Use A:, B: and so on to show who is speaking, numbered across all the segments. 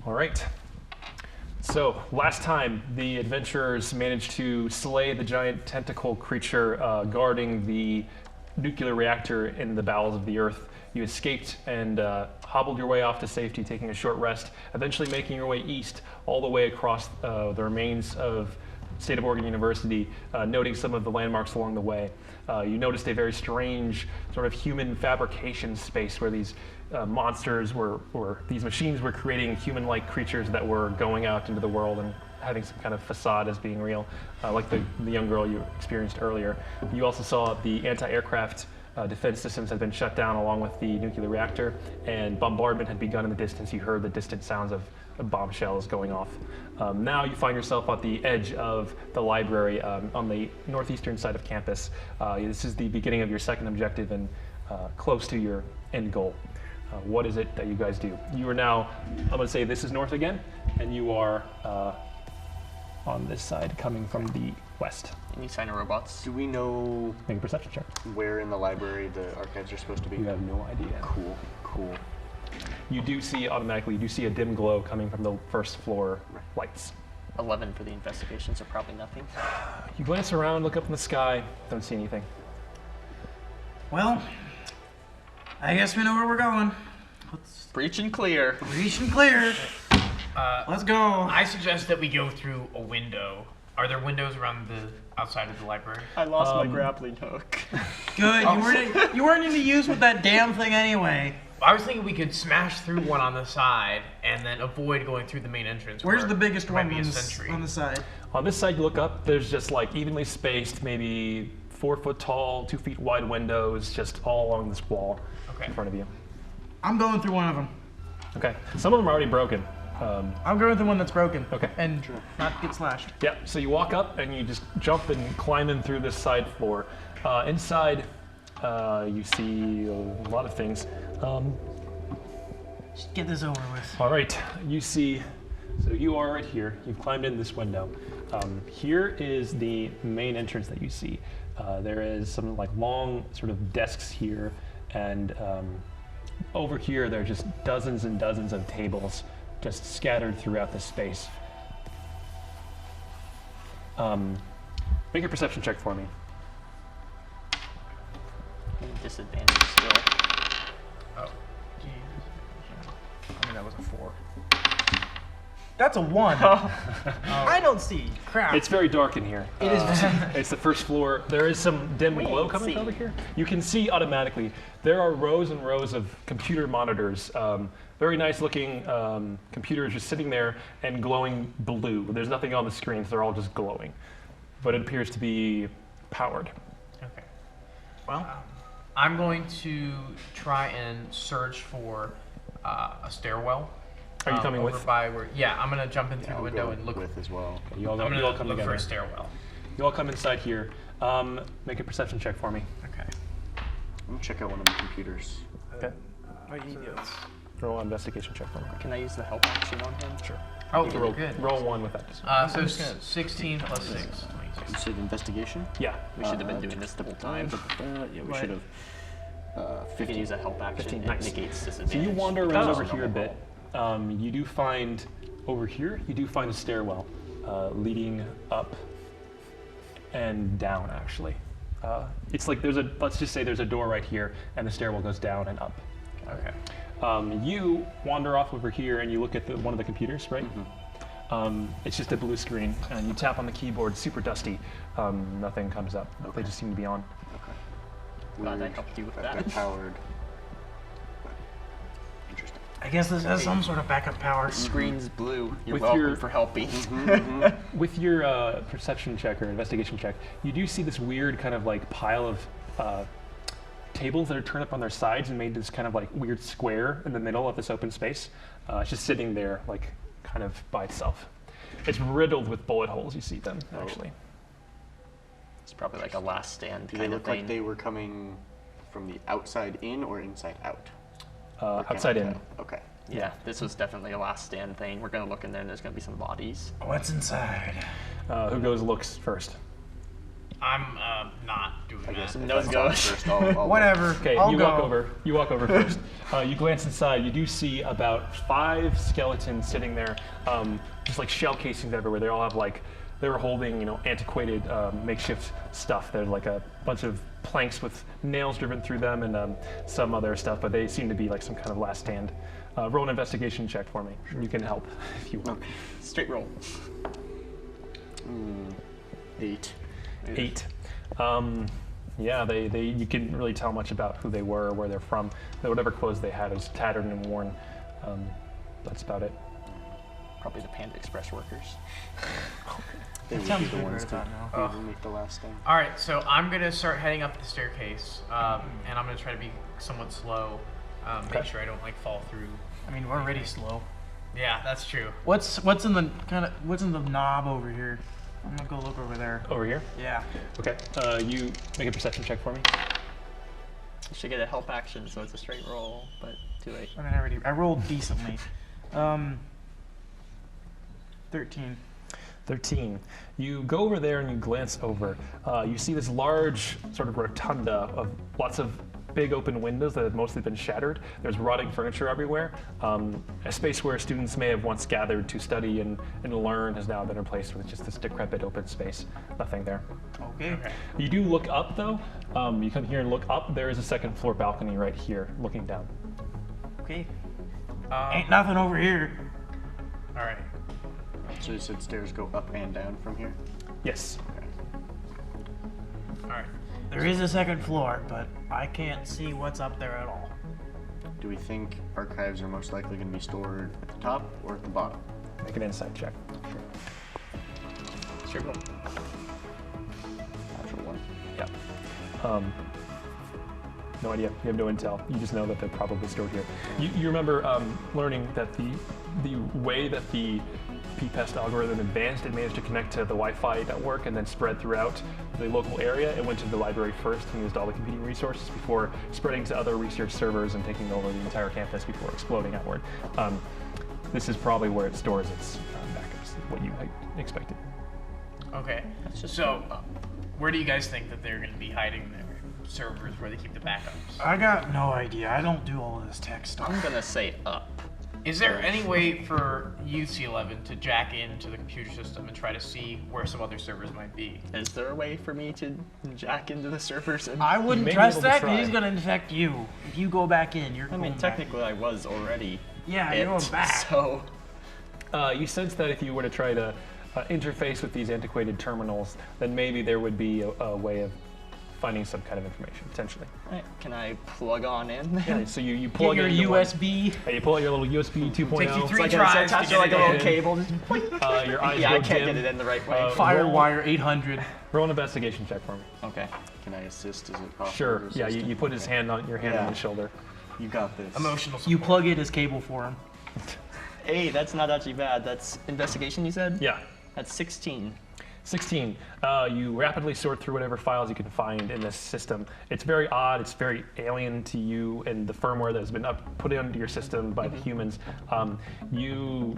A: All right. So last time, the adventurers managed to slay the giant tentacle creature guarding the nuclear reactor in the bowels of the Earth. You escaped and hobbled your way off to safety, taking a short rest, eventually making your way east all the way across the remains of State of Oregon University, noting some of the landmarks along the way. You noticed a very strange sort of human fabrication space where these monsters these machines were creating human-like creatures that were going out into the world and having some kind of facade as being real, like the young girl you experienced earlier. You also saw the anti-aircraft defense systems had been shut down along with the nuclear reactor, and bombardment had begun in the distance. You heard the distant sounds of bombshells going off. Now you find yourself at the edge of the library on the northeastern side of campus. This is the beginning of your second objective and close to your end goal. What is it that you guys do? You are now, I'm going to say this is north again, and you are on this side coming from the west.
B: Any sign of robots?
C: Do we know
A: Make a perception check.
C: where in the library the archives are supposed to be?
A: You have no idea.
C: Cool.
A: You do see automatically, you do see a dim glow coming from the first floor lights.
B: 11 for the investigation, so probably nothing.
A: You glance around, look up in the sky, don't see anything.
D: Well, I guess we know where we're going. Let's
B: Breach and clear.
D: reach and clear. Let's go.
E: I suggest that we go through a window. Are there windows around the outside of the library?
B: I lost my grappling hook.
D: Good. You weren't into use with that damn thing anyway.
E: I was thinking we could smash through one on the side and then avoid going through the main entrance.
D: Where's
E: where
D: the biggest
E: there might
D: one
E: be
D: on
E: a
D: the,
E: sentry.
D: on the side?
A: On this side you look up, there's just like evenly spaced, maybe 4 foot tall, 2 feet wide windows just all along this wall in front of you.
D: I'm going through one of them.
A: Okay, some of them are already broken.
D: I'm going with the one that's broken.
A: Okay.
D: And not get slashed.
A: Yeah, so you walk up and you just jump and climb in through this side floor. Inside, you see a lot of things.
D: Just get this over with.
A: All right, you see, so you are right here. You've climbed in this window. Here is the main entrance that you see. There is some like long sort of desks here, and over here there are just dozens and dozens of tables just scattered throughout the space. Make a perception check for me.
B: Disadvantage still.
E: Oh,
A: I mean, that was a 4.
D: That's a 1. I don't see crap.
A: It's very dark in here.
D: It is.
A: It's the first floor. There is some dim glow coming
B: see.
A: over here. You can see automatically. There are rows and rows of computer monitors. Very nice looking computers just sitting there and glowing blue. There's nothing on the screens. They're all just glowing. But it appears to be powered.
E: okay. Well, I'm going to try and search for a stairwell.
A: Are you coming
E: over
A: with?
E: By where, yeah, I'm going to jump in through
C: I'll
E: the window
C: go
E: and look.
C: with as well.
A: You all,
E: I'm
A: you
E: going
A: all
E: to
A: come
E: look for
A: together.
E: a stairwell.
A: You all come inside here. Make a perception check for me.
E: Okay.
C: I'm gonna check out one of the computers.
A: Okay. Roll an investigation check for me.
B: Can I use the help action on him?
A: Sure.
E: Oh,
A: Roll,
E: good.
A: roll 1 with that.
E: So 16 plus 6. 26.
C: You said investigation?
A: Yeah.
B: We should have been doing this the whole time.
C: Yeah, we should have.
B: We can use a help action.
A: 15,
B: It
A: nice.
B: negates
A: So
B: disadvantage.
A: you wander around
B: Oh.
A: over here a bit. You do find, over here, you do find a stairwell leading up and down, actually. It's like there's a, let's just say there's a door right here, and the stairwell goes down and up.
E: Okay.
A: You wander off over here, and you look at one of the computers, right? It's just a blue screen, and you tap on the keyboard, super dusty. Nothing comes up. They just seem to be on.
B: Glad I helped you with
C: I've
B: that.
C: got powered. Interesting.
D: I guess this has some sort of backup power.
B: Screen's blue. You're
A: With
B: welcome
A: your-
B: for helping.
A: With your perception check or investigation check, you do see this weird kind of like pile of tables that are turned up on their sides and made this kind of like weird square in the middle of this open space. It's just sitting there like kind of by itself. It's riddled with bullet holes, you see them, actually.
B: It's probably like a last stand
C: Do they
B: kind of
C: look like
B: thing.
C: they were coming from the outside in or inside out? Or can't
A: Outside
C: we
A: in.
C: tell? Okay.
B: Yeah, this was definitely a last stand thing. We're gonna look in there and there's gonna be some bodies.
D: What's inside?
A: Who goes looks first?
E: I'm not doing
C: I guess
E: that.
C: if
B: No
C: that's
B: go.
C: on first, I'll
D: Whatever.
A: Okay,
D: I'll
A: you
D: go.
A: walk over. You walk over first. You glance inside. You do see about 5 skeletons sitting there, just like shell casings everywhere. They all have like they were holding, antiquated makeshift stuff. There's like a bunch of planks with nails driven through them and some other stuff, but they seem to be like some kind of last stand. Roll an investigation check for me. You can help if you want.
C: Okay.
B: Straight roll.
C: 8.
A: 8. Yeah, they you couldn't really tell much about who they were or where they're from. Whatever clothes they had was tattered and worn. That's about it.
B: Probably the Panda Express workers.
C: They would
D: sounds
C: be the
D: weird
C: ones
D: right
C: to
D: now.
C: make the last stand.
E: All right, so I'm gonna start heading up the staircase, and I'm gonna try to be somewhat slow. Make
A: Okay.
E: sure I don't like fall through.
D: I mean, we're already slow.
E: Yeah, that's true.
D: What's in the knob over here? I'm gonna go look over there.
A: Over here.
D: Yeah.
A: Okay. You make a perception check for me.
B: You should get a help action, so it's a straight roll, but too late.
D: I rolled decently. 13.
A: 13. You go over there and you glance over. You see this large sort of rotunda of lots of big open windows that have mostly been shattered. There's rotting furniture everywhere. A space where students may have once gathered to study and learn has now been replaced with just this decrepit open space. Nothing there.
D: Okay.
A: You do look up though. You come here and look up. There is a second floor balcony right here looking down.
D: Okay. Ain't nothing over here.
E: All right.
C: So you said stairs go up and down from here?
A: Yes.
C: Okay.
E: All right.
D: There is a second floor, but I can't see what's up there at all.
C: Do we think archives are most likely going to be stored at the top or at the bottom?
A: Make an insight check.
B: Straight roll.
C: Natural 1.
A: Yeah. No idea. You have no intel. You just know that they're probably stored here. You remember learning that the way that the P-Pest algorithm advanced, it managed to connect to the Wi-Fi network and then spread throughout the local area. It went to the library first and used all the computing resources before spreading to other research servers and taking over the entire campus before exploding outward. This is probably where it stores its backups, what you expected.
E: Okay. So, where do you guys think that they're going to be hiding their servers where they keep the backups?
D: I got no idea. I don't do all this tech stuff.
B: I'm gonna say up.
E: Is there any way for UC11 to jack into the computer system and try to see where some other servers might be?
B: Is there a way for me to jack into the servers? And
D: I wouldn't
A: may be
D: trust
A: able to
D: that
A: try.
D: because he's gonna infect you. If you go back in, you're
B: I
D: going
B: mean,
D: back.
B: technically, I was already.
D: Yeah, you're going back.
B: So
A: You sense that if you were to try to interface with these antiquated terminals, then maybe there would be a way of finding some kind of information, potentially.
B: can I plug on in?
A: Yeah, so you
D: Get
A: plug
D: your
A: into one-
D: USB.
A: you pull out your little USB 2.0.
D: Takes you 3
B: Like
D: tries
B: it's attached
D: to
B: to
D: get
B: like a
D: it
B: little
D: in.
B: cable. Just
A: Your eyes
B: yeah,
A: go
B: I can't
A: dim.
B: get it in the right way.
D: Firewire 800.
A: Roll an investigation check for me.
B: Okay.
C: Can I assist? Is it possible?
A: Sure.
C: to
A: Yeah,
C: assist
A: you
C: him?
A: put his hand on your hand on
C: Yeah.
A: his shoulder.
C: You got this.
E: Emotional support.
D: You plug it as cable for him.
B: Hey, that's not actually bad. That's investigation, you said?
A: Yeah.
B: That's 16.
A: 16. You rapidly sort through whatever files you can find in this system. It's very odd. It's very alien to you and the firmware that has been put into your system by the humans. You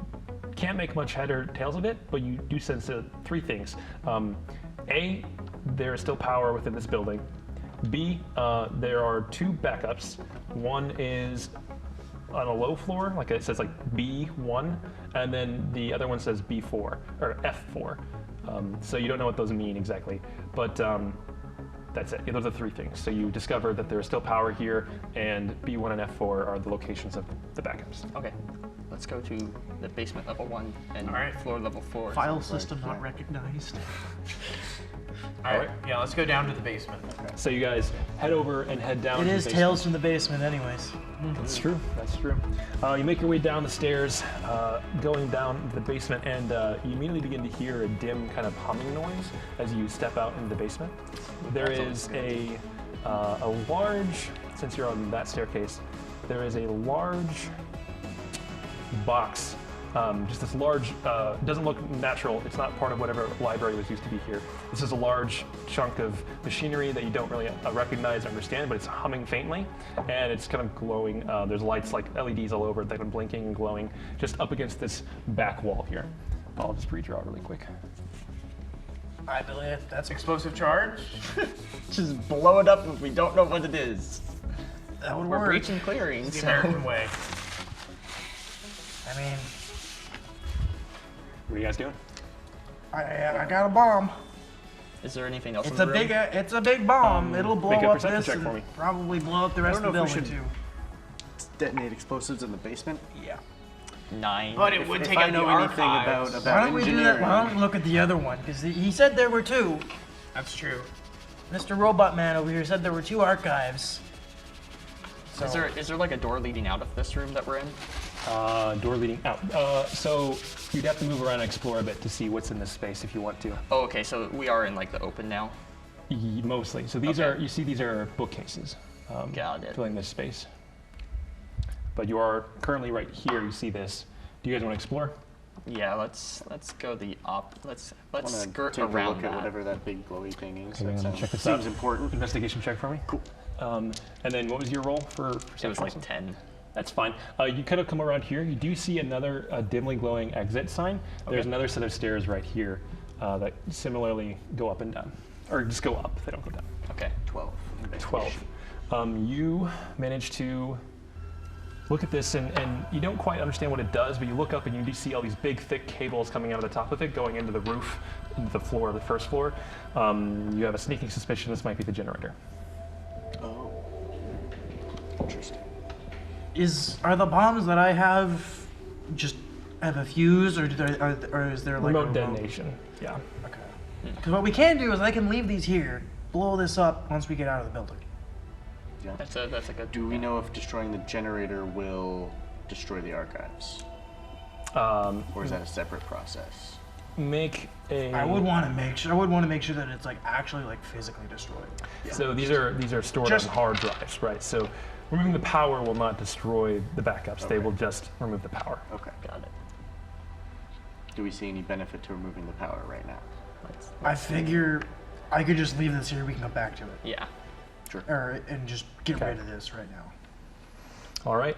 A: can't make much head or tails of it, but you do sense 3 things. A, there is still power within this building. B, there are 2 backups. One is on a low floor, like it says like B1, and then the other one says B4 or F4. So you don't know what those mean exactly, but that's it. Yeah, those are 3 things. So you discover that there is still power here, and B1 and F4 are the locations of the backups.
B: Okay. Let's go to the basement level 1 and
E: All right.
B: floor level 4.
D: File system not recognized.
E: All right. Yeah, let's go down to the basement.
A: So you guys head over and head down.
D: It
A: to the
D: is
A: basement.
D: Tales from the Basement anyways.
A: That's true. That's true. You make your way down the stairs, going down the basement, and you immediately begin to hear a dim kind of humming noise as you step out into the basement. There is a large, since you're on that staircase, there is a large box. Just this large, doesn't look natural. It's not part of whatever library was used to be here. This is a large chunk of machinery that you don't really recognize or understand, but it's humming faintly, and it's kind of glowing. There's lights like LEDs all over it that are blinking and glowing just up against this back wall here. I'll just redraw really quick.
D: I believe that's
E: Explosive charge.
B: Just blow it up if we don't know what it is.
D: that would
B: We're
D: work.
B: breaching clearing,
E: The
B: so
E: American way.
D: I mean,
A: What are you guys doing?
D: I got a bomb.
B: is there anything else
D: It's
B: in
D: a
B: the
D: big
B: room?
D: it's a big bomb. It'll blow
A: make a
D: up
A: perception
D: this
A: check
D: and
A: for me.
D: probably blow up the rest of the
C: don't know if we
D: building
C: should-
D: too.
C: Detonate explosives in the basement.
D: Yeah.
B: 9.
E: But it would
C: If
E: take
C: I
E: out
C: know
E: the
C: anything
E: archives.
C: about
D: Why don't we do that?
C: engineering,
D: Why don't we look at the other one? Because he said there were two.
E: That's true.
D: Mr. Robot Man over here said there were 2 archives. So,
B: Is there like a door leading out of this room that we're in?
A: Door leading out. So you'd have to move around and explore a bit to see what's in this space if you want to.
B: Oh, okay, so we are in like the open now.
A: Mostly. So these
B: Okay.
A: are, you see, these are bookcases
B: Got it.
A: filling this space. But you are currently right here. You see this. Do you guys want to explore?
B: Yeah, let's go the let's
C: I want to
B: skirt
C: take a
B: around
C: look
B: that.
C: at whatever that big glowy thing is.
A: Okay,
C: That
A: I'm gonna
C: sounds-
A: check this
C: seems
A: out.
C: important.
A: Investigation check for me.
C: Cool.
A: And then what was your roll for
B: It was
A: perception?
B: like 10.
A: That's fine. You kind of come around here. You do see another dimly glowing exit sign. There's
B: Okay.
A: another set of stairs right here that similarly go up and down. Or just go up, they don't go down.
B: Okay.
C: 12.
A: 12. You manage to look at this and you don't quite understand what it does, but you look up and you do see all these big, thick cables coming out of the top of it, going into the roof, into the floor, the first floor. You have a sneaking suspicion this might be the generator.
C: Oh. Interesting.
D: are the bombs that I have just have a fuse, or or is there like
A: Remote
D: a
A: detonation. Yeah.
D: Okay. Because what we can do is I can leave these here, blow this up once we get out of the building.
C: Yeah.
B: That's a good.
C: Do we know if destroying the generator will destroy the archives? Or is that a separate process?
A: Make a.
D: I would want to make sure. I would want to make sure that it's like actually like physically destroyed.
A: So these are stored
D: Just-
A: on hard drives, right? So removing the power will not destroy the backups. They
C: Okay.
A: will just remove the power.
C: Okay.
B: Got it.
C: Do we see any benefit to removing the power right now?
D: I figure I could just leave this here. We can come back to it,
B: Yeah.
C: Sure.
D: or and just get
A: Okay.
D: rid of this right now.
A: All right.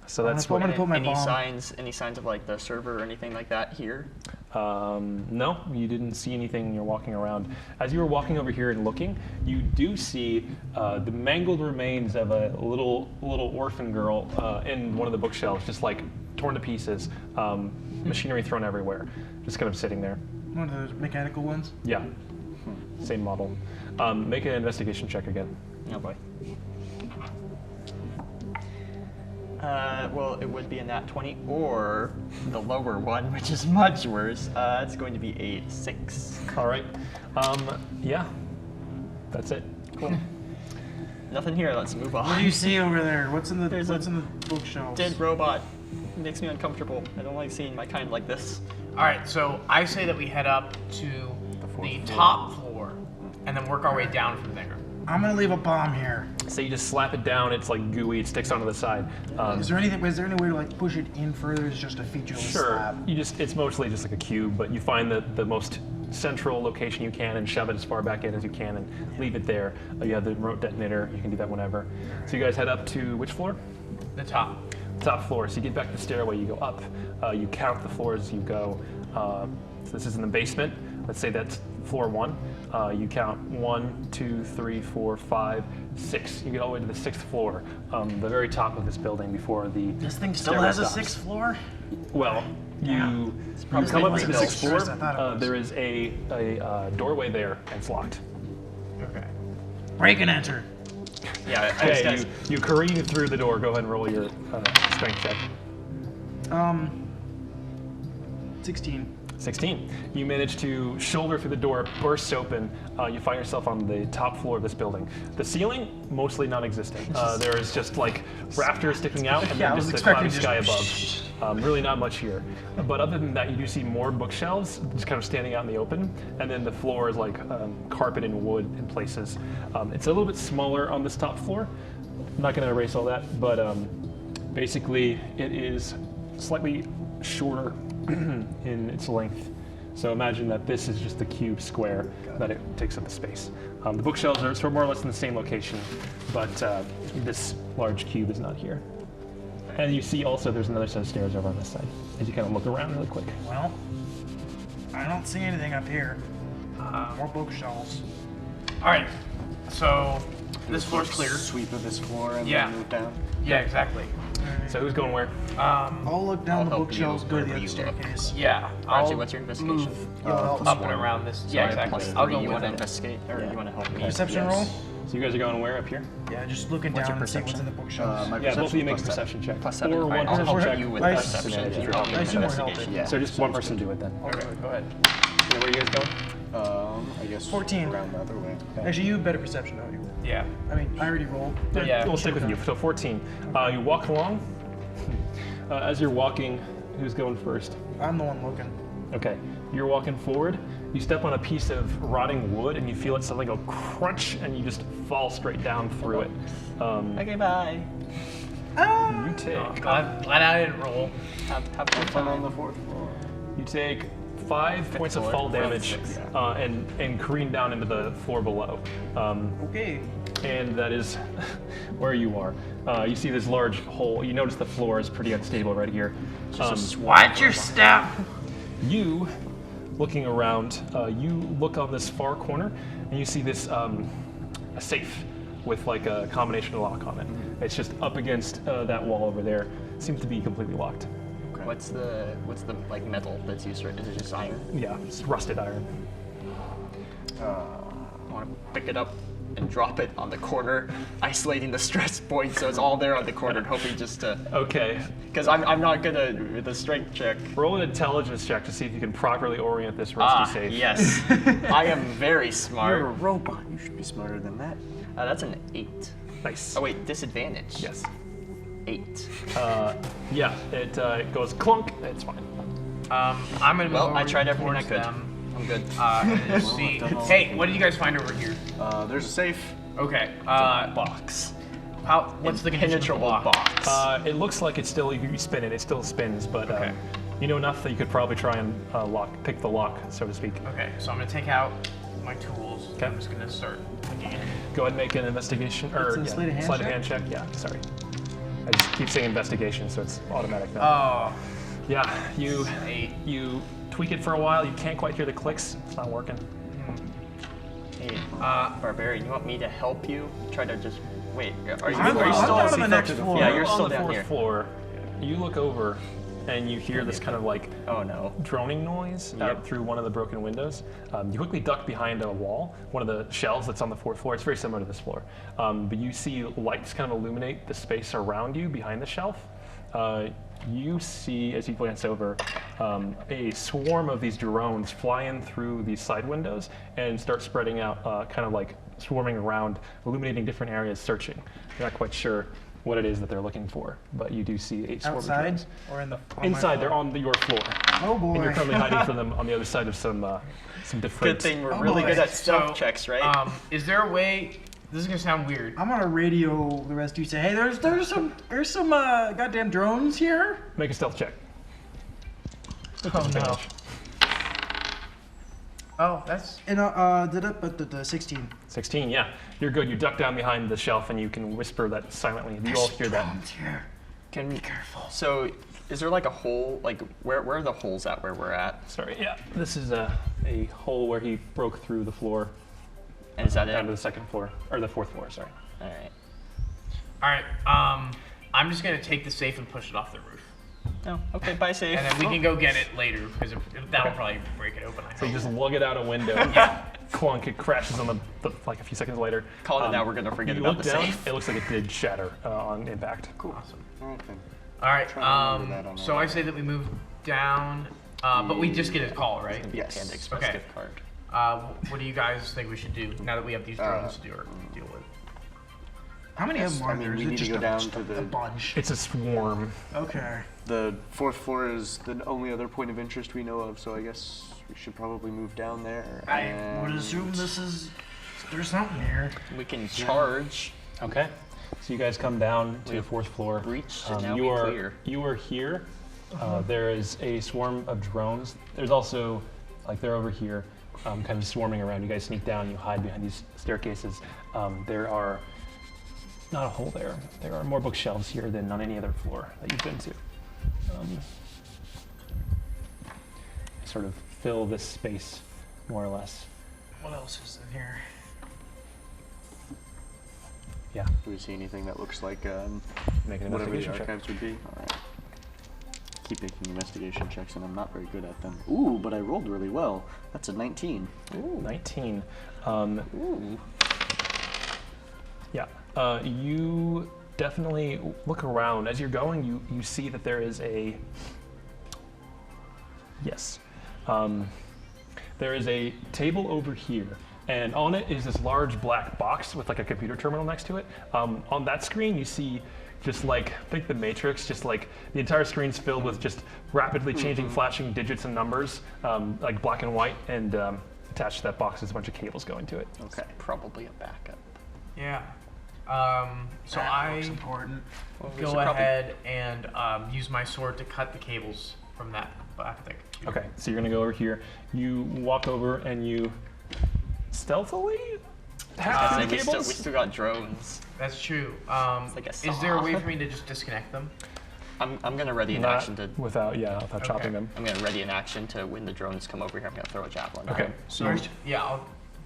A: So
D: I'm
A: that's
D: gonna
A: what.
D: put my
B: any
D: bomb-
B: signs of like the server or anything like that here?
A: No, you didn't see anything when you're walking around. As you were walking over here and looking, you do see the mangled remains of a little orphan girl in one of the bookshelves, just like torn to pieces, machinery thrown everywhere, just kind of sitting there.
D: One of those mechanical ones.
A: Yeah, same model. Make an investigation check again.
B: Oh boy. Well, it would be in that 20 or the lower one, which is much worse. It's going to be a 6.
A: All right. Yeah, that's it.
B: Cool. Nothing here. Let's move on.
D: What do you see over there? What's in the
B: There's
D: What's
B: a
D: in the bookshelves?
B: Dead robot. It makes me uncomfortable. I don't like seeing my kind like this.
E: All right, so I say that we head up to the top floor and then work our way down from there.
D: I'm gonna leave a bomb here.
A: So you just slap it down. It's like gooey. It sticks onto the side.
D: Is there any way to like push it in further? It's just a featureless
A: Sure.
D: slab.
A: It's mostly just like a cube, but you find the most central location you can and shove it as far back in as you can and leave it there. You have the remote detonator. You can do that whenever. So you guys head up to which floor?
E: The top.
A: Top floor. So you get back to the stairway. You go up. You count the floors as you go. So this is in the basement. Let's say that's floor 1. You count 1, 2, 3, 4, 5, 6. You get all the way to the 6th floor, the very top of this building before the.
D: This thing still
A: stairway
D: has a
A: stops.
D: 6th floor.
A: Well, you
B: probably
A: come up to the
B: rebuilt.
A: 6th floor.
D: First I thought it was.
A: There is a doorway there, and it's locked.
E: Okay.
D: Break and enter.
B: Yeah, I just
A: Okay,
B: guys.
A: you careen through the door. Go ahead and roll your strength check.
D: 16.
A: 16. You manage to shoulder through the door, bursts open. You find yourself on the top floor of this building. The ceiling, mostly non-existent. There is just like rafters sticking out and
D: Yeah, I
A: then
D: was
A: just a cloudy
D: expecting
A: sky
D: just-
A: above. Really not much here. But other than that, you do see more bookshelves just kind of standing out in the open. And then the floor is like carpet and wood in places. It's a little bit smaller on this top floor. I'm not going to erase all that, but basically it is slightly shorter in its length. So imagine that this is just the cube square that it takes up the space. The bookshelves are sort of more or less in the same location, but this large cube is not here. And you see also there's another set of stairs over on this side as you kind of look around really quick.
D: Well, I don't see anything up here. More bookshelves.
E: All right. So this floor's clear.
C: Sweep of this floor and
E: Yeah.
C: then move down.
E: Yeah, exactly.
A: So who's going where?
D: I'll look down
B: I'll
D: the
B: help
D: bookshelves,
B: you
D: go to the
B: wherever
D: other
B: you look.
D: staircase.
E: Yeah.
B: Archie,
E: I'll
B: what's your investigation?
E: move
D: You'll
E: up and around this. Yeah, exactly.
B: Plus
E: I'll
B: 3,
E: go
B: you
E: with
B: want to
E: it.
B: investigate, or you want to help me?
D: Perception
C: Yes.
D: roll?
A: So you guys are going where up here?
D: Yeah, just looking
B: What's
D: down
B: your
D: and see what's in
B: perception?
D: the bookshelves.
C: My
A: Yeah, both of you make a
C: plus
A: perception check.
B: Plus 7.
A: Or
B: All right,
A: one
B: I'll
A: person
B: help
A: check.
B: you with
D: Nice.
B: perception.
A: Advantage.
B: You help me
D: I
B: with
D: assume we're helping.
B: investigation.
C: Yeah.
A: So just one person do it then.
E: Okay, go ahead.
A: So where are you guys going?
C: I guess
D: 14.
C: around the other way.
D: Actually, you have better perception, don't you?
E: Yeah.
D: I mean, I already rolled.
E: Yeah.
A: We'll stick with you. So 14. You walk along. As you're walking, who's going first?
D: I'm the one looking.
A: Okay, you're walking forward. You step on a piece of rotting wood, and you feel it suddenly go crunch, and you just fall straight down through it.
B: Okay, bye.
A: You take
E: Glad I didn't roll.
B: Have
C: Fun on the 4th floor.
A: you take 5 points of
B: floor?
A: fall damage,
B: Six,
A: and careen down into the floor below.
D: Okay.
A: And that is where you are. You see this large hole. You notice the floor is pretty unstable right here.
E: Watch your step.
A: You, looking around, you look on this far corner, and you see this a safe with like a combination lock on it. It's just up against that wall over there. Seems to be completely locked.
B: What's the like metal that's used for it? Is it just iron?
A: Yeah, it's rusted iron.
B: I want to pick it up and drop it on the corner, isolating the stress point so it's all there on the corner, and hoping just to.
A: Okay,
B: Because I'm not good at with a strength check.
A: roll an intelligence check to see if you can properly orient this rusty safe.
B: Yes. I am very
C: You're a
B: smart.
C: robot. You should be smarter than that.
B: That's an 8.
A: Nice.
B: Oh wait, disadvantage.
A: Yes.
B: 8.
A: Yeah, it goes clunk. It's fine.
E: I'm gonna move
B: Well,
E: over
B: I tried everything I
E: towards
B: could.
E: them.
B: I'm good.
E: And see. Hey, what did you guys find over here?
C: There's a safe.
E: Okay.
B: Box.
E: What's the condition of the
B: Impenetrable
E: block?
B: box.
A: It looks like it's still, you spin it, it still spins, but
E: Okay.
A: you know enough that you could probably try and pick the lock, so to speak.
E: Okay, so I'm gonna take out my tools.
A: Okay.
E: I'm just gonna start looking at it.
A: Go ahead and make an investigation, or
D: It's a sleight of hand
A: sleight of
D: check?
A: hand check. Yeah, sorry. I just keep saying investigation, so it's automatic now.
E: Oh,
A: Yeah, you
E: 8.
A: tweak it for a while. You can't quite hear the clicks. It's not working.
B: Hey, Barbarian, you want me to help you? Try to just wait. Are you,
D: I'm
B: are you
D: down
B: still
D: on the next floor.
B: Yeah, you're
A: on
B: still
A: the
B: down
A: fourth
B: here.
A: floor. You look over, and you hear this kind of like
B: Oh no.
A: droning noise through one of the broken windows. You quickly duck behind a wall, one of the shelves that's on the 4th floor. It's very similar to this floor. But you see lights kind of illuminate the space around you behind the shelf. You see, as you glance over, a swarm of these drones fly in through these side windows and start spreading out, kind of like swarming around, illuminating different areas, searching. You're not quite sure what it is that they're looking for, but you do see a swarm of
D: Outside
A: drones.
D: or in the
A: Inside, they're on your floor.
D: Oh boy.
A: And you're currently hiding from them on the other side of some different.
B: Good thing we're really
D: boy.
B: good at stealth
E: So,
B: checks, right?
E: Is there a way? This is gonna sound weird.
D: I'm gonna radio the rest of you. Say, hey, there's some goddamn drones here.
A: Make a stealth check.
E: Oh no. Oh, that's.
D: And the 16.
A: 16, yeah. You're good. You duck down behind the shelf and you can whisper that silently. You all hear that.
D: Here.
B: Can be careful. So, is there like a hole? Like, where are the holes at where we're at?
A: Sorry, yeah. This is a hole where he broke through the floor
B: And is that
A: down to
B: it?
A: the 2nd floor, or the 4th floor, sorry.
B: All right.
E: All right. I'm just gonna take the safe and push it off the roof,
B: Oh, okay. Bye, safe.
E: and then we can go get it later because that'll probably break it open. I
A: So you
E: hope.
A: just lug it out a window. Clunk, it crashes on the like a few seconds later.
B: Call it now. We're gonna forget
A: You
B: about
A: look
B: the
A: down,
B: safe.
A: it looks like it did shatter on impact.
B: Cool.
E: Awesome.
C: All right then.
E: All right.
C: Try and remember that on
E: So
C: the-
E: I say that we move down, but we just get a call, right?
C: Yes.
B: Panda Express
E: Okay.
B: gift card.
E: What do you guys think we should do now that we have these drones to deal with?
D: How many of them are
C: I mean,
D: there? Is
C: we
D: it
C: need to
D: just
C: go
D: a,
C: down
D: just
C: to
D: a
C: the-
D: bunch?
A: It's a swarm.
D: Okay.
C: The 4th floor is the only other point of interest we know of, so I guess we should probably move down there.
D: I would
C: and-
D: assume there's something here.
B: We can charge.
A: Okay. So you guys come down to the 4th floor.
B: Breached and now
A: you
B: we
A: are
B: clear.
A: you are here. There is a swarm of drones. There's also, like, they're over here, kind of swarming around. You guys sneak down. You hide behind these staircases. There are not a hole there. There are more bookshelves here than on any other floor that you've been to. Sort of fill this space, more or less.
D: What else is in here?
A: Yeah.
C: Do we see anything that looks like
A: Make an
C: whatever the
A: investigation check.
C: archives would be? All right. Keep making investigation checks, and I'm not very good at them. Ooh, but I rolled really well. That's a 19.
A: Ooh, 19.
C: Ooh.
A: Yeah. You definitely look around. As you're going, you see that there is a... Yes. There is a table over here, and on it is this large black box with like a computer terminal next to it. On that screen, you see just like, think the Matrix, just like the entire screen's filled with just rapidly changing, flashing digits and numbers, like black and white, and attached to that box is a bunch of cables going to it.
C: Okay.
B: Probably a backup.
E: Yeah. So
D: That
E: I
D: looks important.
B: Well, we
E: go
B: should probably-
E: ahead and use my sword to cut the cables from that black thing.
A: Okay, so you're gonna go over here. You walk over and you stealthily hack through the
B: we
A: cables.
B: still got drones.
E: That's true.
B: like a
E: Is there a
B: saw.
E: way for me to just disconnect them?
B: I'm gonna ready an
A: Not
B: action to.
A: without chopping them.
B: I'm gonna ready an action to when the drones come over here. I'm gonna throw a javelin.
A: Okay,
B: At 'em.
A: so
D: I
A: you,
D: should,
E: Yeah.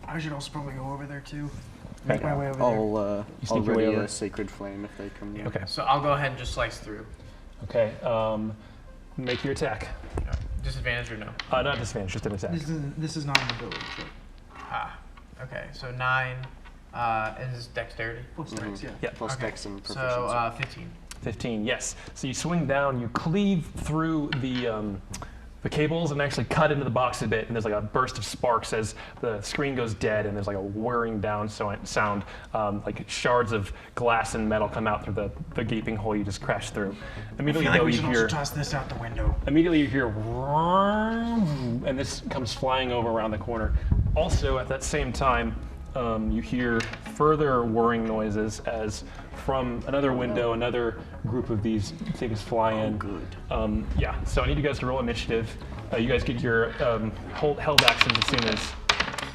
D: I should also probably go over there too. Make my way over there.
C: I'll
A: sneak your way
C: ready
A: over.
C: a sacred flame if they come near.
A: okay,
E: So I'll go ahead and just slice through.
A: okay. Make your attack.
E: Disadvantage or no?
A: Not disadvantage, just an attack.
D: This is not an ability check.
E: Ah. Okay. So 9. And this is dexterity.
D: Plus dex, yeah.
A: Yeah,
C: Plus
E: Okay.
C: dex and proficiency.
E: So 15.
A: 15. Yes. So you swing down, you cleave through the cables and actually cut into the box a bit, and there's like a burst of sparks as the screen goes dead, and there's like a whirring down sound, like shards of glass and metal come out through the gaping hole you just crashed through.
D: I
A: Immediately,
D: feel like
A: though,
D: we
A: you
D: should also
A: hear
D: toss this out the window.
A: immediately you hear, and this comes flying over around the corner. Also, at that same time, you hear further whirring noises as from another window, another group of these things fly in.
C: Good.
A: Yeah, so I need you guys to roll initiative. You guys get your held actions as soon as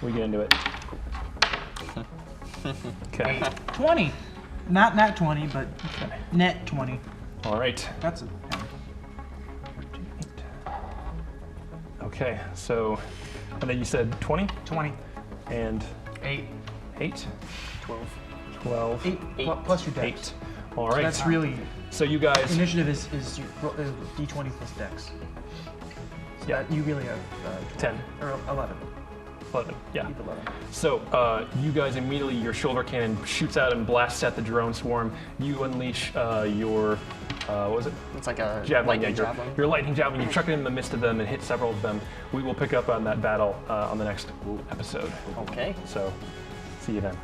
A: we get into it. Okay.
D: 20. Not nat 20, but net 20.
A: All right.
D: That's a.
A: Okay, so, and then you said 20
D: 20.
A: and
E: 8.
A: 8,
C: 12.
A: 12,
D: 8 plus your dex.
A: 8. All
D: So
A: right.
D: that's really.
A: So you guys,
D: Initiative is your d20 plus dex. So
A: Yeah.
D: that you really have
A: 10,
D: or 11.
A: 11, yeah.
D: Keep 11.
A: So you guys immediately, your shoulder cannon shoots out and blasts at the drone swarm. You unleash your, what was it?
B: It's like a
A: Javelin,
B: lightning
A: yeah,
B: javelin.
A: your lightning javelin. You chuck it in the midst of them and hit several of them. We will pick up on that battle on the next episode.
B: Okay.
A: So, see you then.